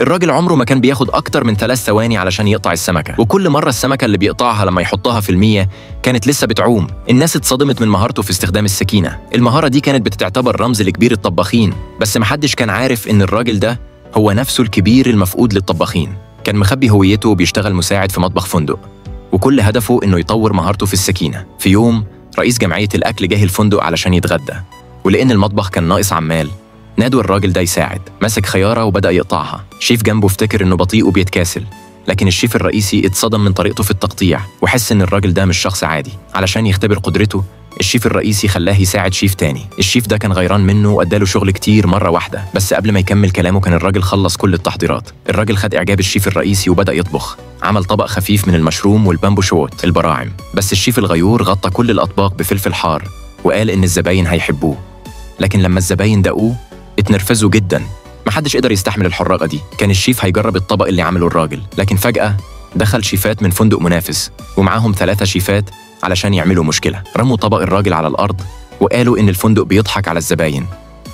الراجل عمره ما كان بياخد أكتر من 3 ثواني علشان يقطع السمكة، وكل مرة السمكة اللي بيقطعها لما يحطها في المية كانت لسه بتعوم. الناس اتصدمت من مهارته في استخدام السكينة. المهارة دي كانت بتعتبر رمز لكبير الطباخين، بس محدش كان عارف إن الراجل ده هو نفسه الكبير المفقود للطباخين. كان مخبي هويته وبيشتغل مساعد في مطبخ فندق، وكل هدفه إنه يطور مهارته في السكينة. في يوم رئيس جمعية الأكل جه الفندق علشان يتغدى، ولأن المطبخ كان ناقص عمال نادوا الراجل ده يساعد. مسك خيارة وبدأ يقطعها. شيف جنبه افتكر إنه بطيء وبيتكاسل، لكن الشيف الرئيسي اتصدم من طريقته في التقطيع وحس إن الراجل ده مش شخص عادي. علشان يختبر قدرته الشيف الرئيسي خلاه يساعد شيف تاني. الشيف ده كان غيران منه واداله شغل كتير مرة واحدة، بس قبل ما يكمل كلامه كان الراجل خلص كل التحضيرات. الراجل خد إعجاب الشيف الرئيسي وبدأ يطبخ. عمل طبق خفيف من المشروم والبامبو شوت البراعم، بس الشيف الغيور غطى كل الأطباق بفلفل حار وقال إن الزباين هيحبوه. لكن لما الزباين دقوه اتنرفزوا جدا، محدش قدر يستحمل الحراقة دي. كان الشيف هيجرب الطبق اللي عمله الراجل، لكن فجأة دخل شيفات من فندق منافس ومعاهم 3 شيفات علشان يعملوا مشكلة. رموا طبق الراجل على الأرض وقالوا إن الفندق بيضحك على الزباين،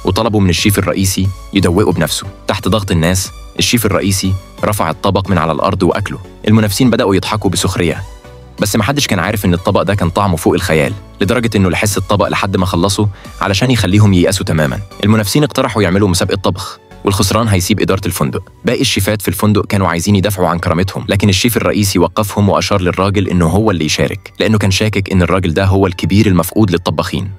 وطلبوا من الشيف الرئيسي يدوقه بنفسه. تحت ضغط الناس الشيف الرئيسي رفع الطبق من على الأرض وأكله. المنافسين بدأوا يضحكوا بسخرية، بس محدش كان عارف إن الطبق ده كان طعمه فوق الخيال، لدرجة إنه لحس الطبق لحد ما خلصوا علشان يخليهم ييأسوا تماماً. المنافسين اقترحوا يعملوا مسابقة طبخ، والخسران هيسيب إدارة الفندق. باقي الشيفات في الفندق كانوا عايزين يدافعوا عن كرامتهم، لكن الشيف الرئيسي وقفهم وأشار للراجل إنه هو اللي يشارك، لأنه كان شاكك إن الراجل ده هو الكبير المفقود للطباخين.